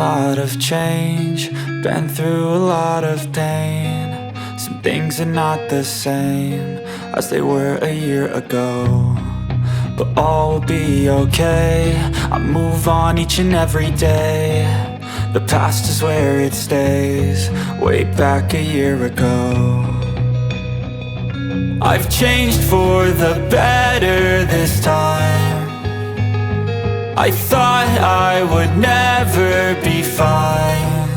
lot of change, been through a lot of pain. Some things are not the same as they were a year ago, but all will be okay. I move on each and every day. The past is where it stays, way back a year ago. I've changed for the better this time. I thought I would never be fine.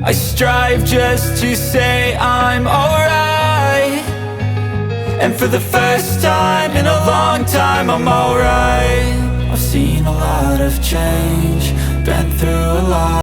I strive just to say I'm alright, and for the first time in a long time I'm alright. I've seen a lot of change, been through a lot.